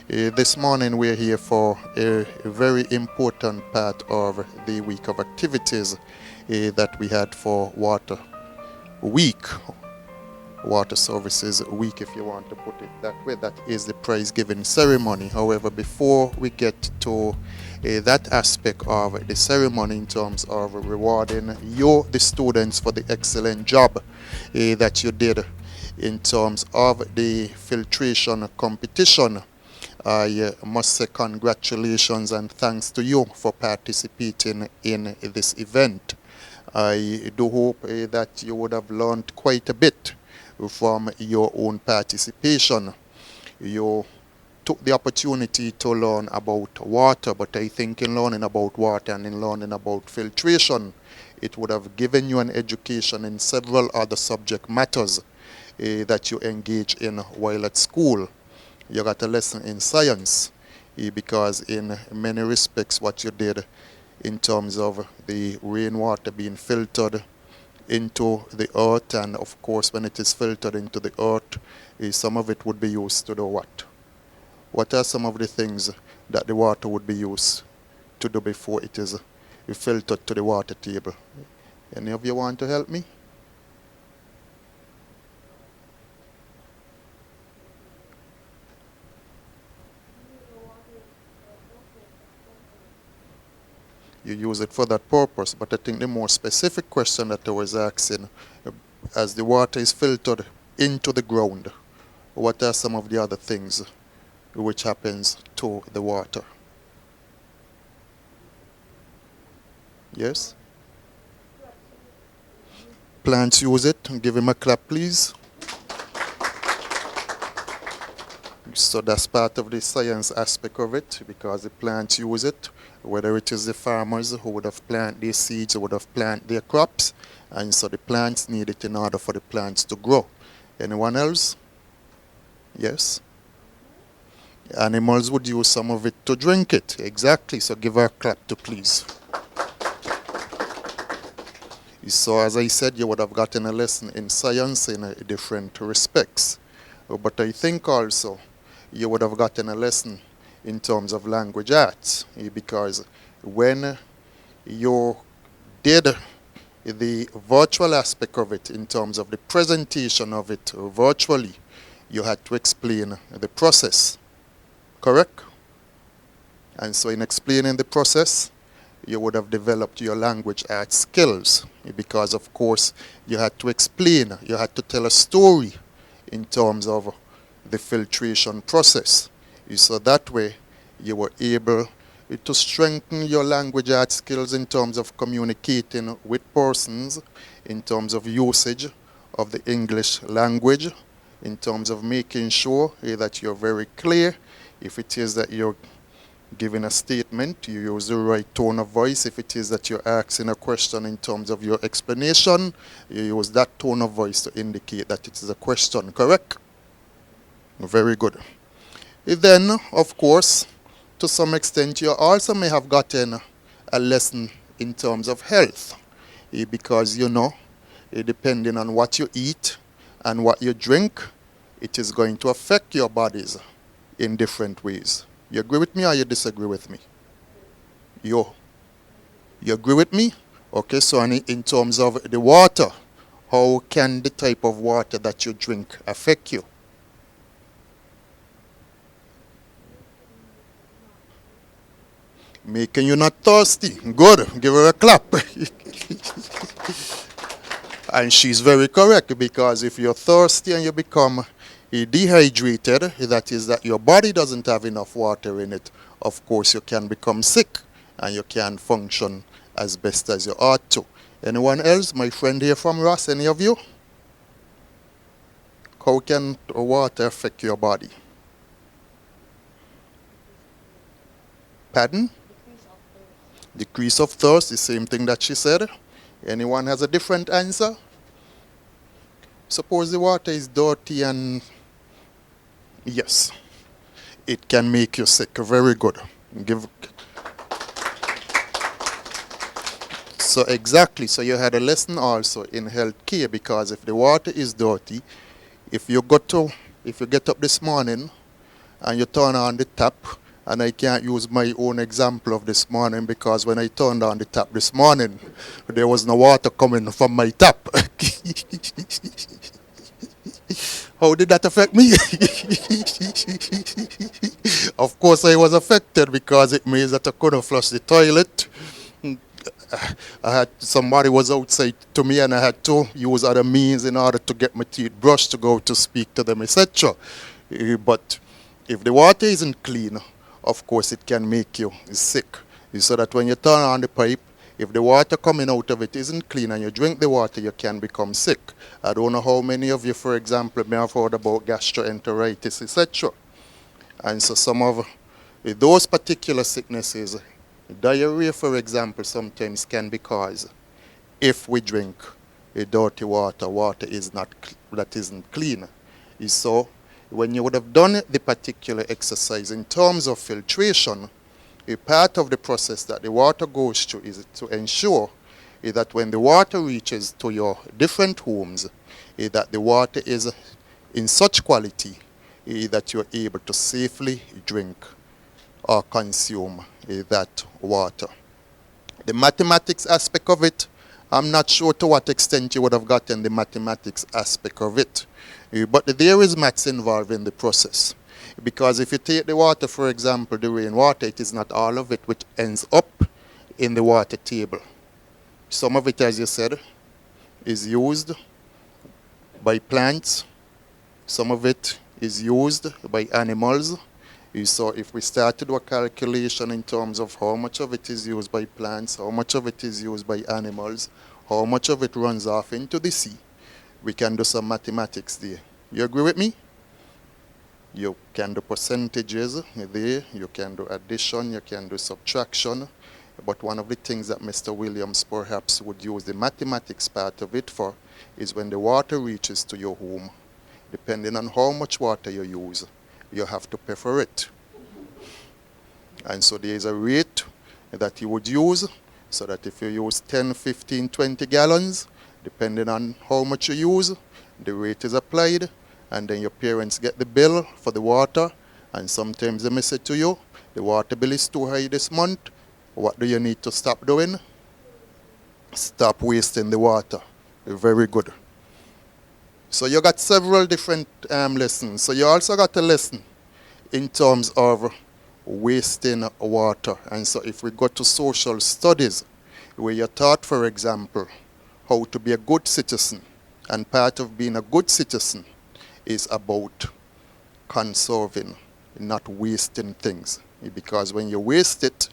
This morning we're here for a very important part of the week of activities that we had for Water Week, Water Services Week, if you want to put it that way. That is the prize giving ceremony. However, before we get to that aspect of the ceremony in terms of rewarding you, the students, for the excellent job that you did in terms of the filtration competition, I must say congratulations and thanks to you for participating in this event. I do hope that you would have learned quite a bit from your own participation. You took the opportunity to learn about water, but I think in learning about water and in learning about filtration, it would have given you an education in several other subject matters that you engage in while at school. You got a lesson in science because in many respects what you did in terms of the rainwater being filtered into the earth, and of course when it is filtered into the earth, some of it would be used to do what? What are some of the things that the water would be used to do before it is filtered to the water table? Any of you want to help me? You use it for that purpose, but I think the more specific question that I was asking, as the water is filtered into the ground, what are some of the other things which happens to the water? Yes? Plants use it. Give him a clap, please. So that's part of the science aspect of it, because the plants use it, whether it is the farmers who would have planted their seeds, who would have planted their crops, and so the plants need it in order for the plants to grow. Anyone else? Yes? Animals would use some of it to drink it. Exactly, so give her a clap too, please. So as I said, you would have gotten a lesson in science in different respects. But I think also you would have gotten a lesson in terms of language arts, because when you did the virtual aspect of it in terms of the presentation of it virtually, you had to explain the process, correct? And so in explaining the process, you would have developed your language arts skills, because of course you had to explain, you had to tell a story in terms of the filtration process. So that way you were able to strengthen your language arts skills in terms of communicating with persons, in terms of usage of the English language, in terms of making sure that you're very clear. If it is that you're giving a statement, you use the right tone of voice. If it is that you're asking a question in terms of your explanation, you use that tone of voice to indicate that it is a question, correct? Very good. Then, of course, to some extent, you also may have gotten a lesson in terms of health, because you know, depending on what you eat and what you drink, it is going to affect your bodies in different ways. You agree with me or you disagree with me? You agree with me? Okay, so in terms of the water, how can the type of water that you drink affect you? Making you not thirsty. Good. Give her a clap. And she's very correct, because if you're thirsty and you become dehydrated, that is that your body doesn't have enough water in it, of course you can become sick and you can't function as best as you ought to. Anyone else? My friend here from Ross, any of you? How can water affect your body? Pardon? Decrease of thirst, the same thing that she said. Anyone has a different answer? Suppose the water is dirty and yes, it can make you sick. Very good. So exactly, so you had a lesson also in health care, because if the water is dirty, if you get up this morning and you turn on the tap, and I can't use my own example of this morning because when I turned on the tap this morning, there was no water coming from my tap. How did that affect me? Of course, I was affected because it means that I couldn't flush the toilet. I had somebody was outside to me, and I had to use other means in order to get my teeth brushed to go to speak to them, etc. But if the water isn't clean, of course it can make you sick. So that when you turn on the pipe, if the water coming out of it isn't clean and you drink the water, you can become sick. I don't know how many of you, for example, may have heard about gastroenteritis, etc. And so some of those particular sicknesses, diarrhea, for example, sometimes can be caused if we drink a dirty water, that isn't clean. So when you would have done the particular exercise in terms of filtration, a part of the process that the water goes through is to ensure that when the water reaches to your different homes, that the water is in such quality that you're able to safely drink or consume that water. The mathematics aspect of it, I'm not sure to what extent you would have gotten the mathematics aspect of it. But there is maths involved in the process. Because if you take the water, for example, the rainwater, it is not all of it which ends up in the water table. Some of it, as you said, is used by plants. Some of it is used by animals. So if we start to do a calculation in terms of how much of it is used by plants, how much of it is used by animals, how much of it runs off into the sea, we can do some mathematics there. You agree with me? You can do percentages there, you can do addition, you can do subtraction. But one of the things that Mr. Williams perhaps would use the mathematics part of it for is when the water reaches to your home, depending on how much water you use, you have to pay for it. And so there is a rate that you would use, so that if you use 10, 15, 20 gallons, depending on how much you use, the rate is applied, and then your parents get the bill for the water, and sometimes they may say to you, the water bill is too high this month. What do you need to stop doing? Stop wasting the water. Very good. So you got several different lessons. So you also got a lesson in terms of wasting water. And so if we go to social studies, where you're taught, for example, how to be a good citizen, and part of being a good citizen is about conserving, not wasting things. Because when you waste it,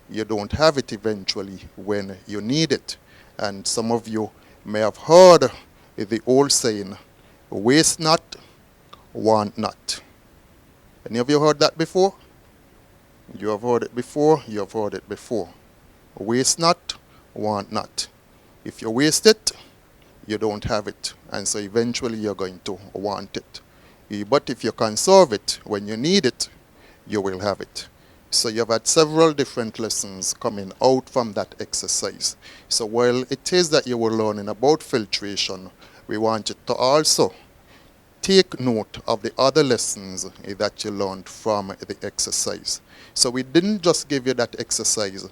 you don't have it eventually when you need it. And some of you may have heard the old saying, waste not, want not. Any of you heard that before? You have heard it before, you have heard it before. Waste not, want not. If you waste it, you don't have it. And so eventually you're going to want it. But if you conserve it, when you need it, you will have it. So you've had several different lessons coming out from that exercise. So while it is that you were learning about filtration, we want you to also take note of the other lessons that you learned from the exercise. So we didn't just give you that exercise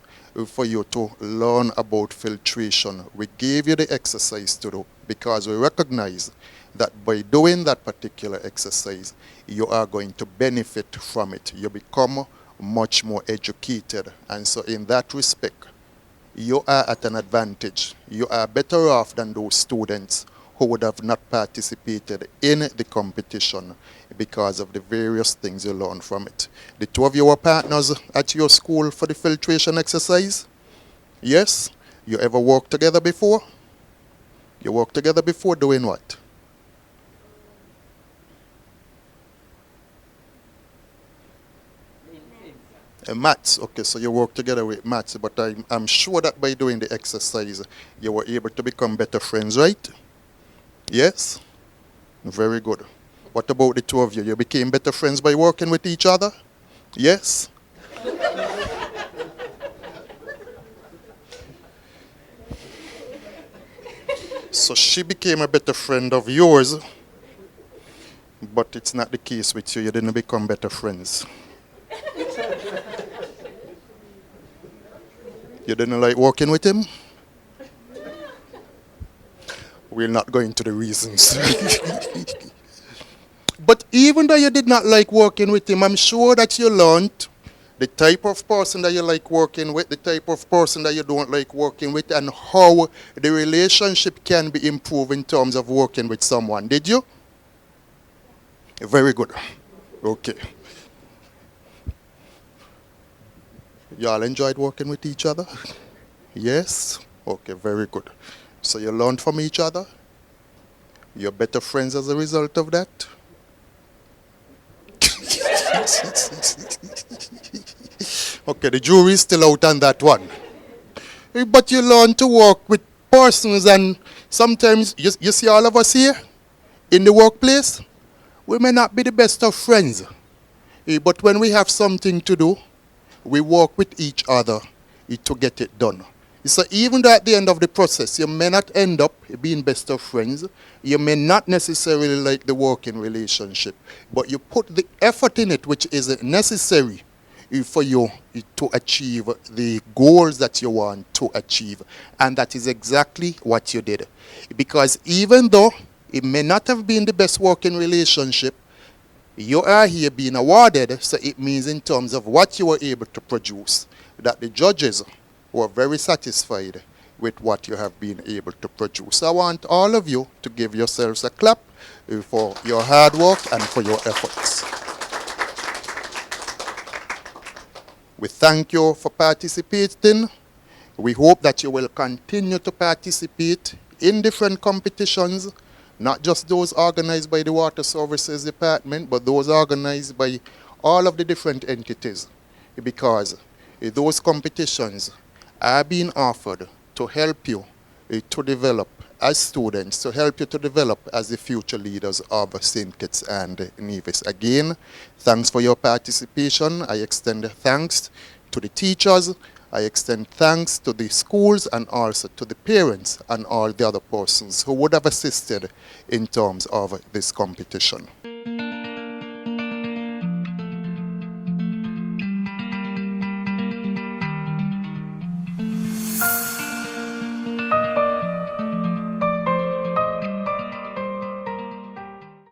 for you to learn about filtration. We gave you the exercise to do because we recognize that by doing that particular exercise, you are going to benefit from it. You become much more educated. And so in that respect, you are at an advantage. You are better off than those students who would have not participated in the competition because of the various things you learned from it. The two of you were partners at your school for the filtration exercise? Yes? You ever worked together before? You worked together before doing what? Maths. Okay, so you work together with maths, but I'm sure that by doing the exercise, you were able to become better friends, right? Yes? Very good. What about the two of you? You became better friends by working with each other? Yes? So she became a better friend of yours But it's not the case with you. You didn't become better friends. You didn't like working with him? We'll not go into the reasons. But even though you did not like working with him, I'm sure that you learned the type of person that you like working with, the type of person that you don't like working with, and how the relationship can be improved in terms of working with someone. Did you? Very good. Okay. Y'all enjoyed working with each other? Yes? Okay, very good. So you learned from each other? You're better friends as a result of that? Okay, the jury is still out on that one. But you learn to work with persons, and sometimes, you see all of us here in the workplace, we may not be the best of friends. But when we have something to do, we work with each other to get it done. So even though at the end of the process, you may not end up being best of friends, you may not necessarily like the working relationship, but you put the effort in it which is necessary for you to achieve the goals that you want to achieve. And that is exactly what you did. Because even though it may not have been the best working relationship, you are here being awarded, so it means in terms of what you were able to produce, that the judges were very satisfied with what you have been able to produce. I want all of you to give yourselves a clap for your hard work and for your efforts. We thank you for participating. We hope that you will continue to participate in different competitions, not just those organized by the Water Services Department, but those organized by all of the different entities, because those competitions are being offered to help you to develop as students, to help you to develop as the future leaders of St. Kitts and Nevis. Again, thanks for your participation. I extend thanks to the teachers. I extend thanks to the schools and also to the parents and all the other persons who would have assisted in terms of this competition.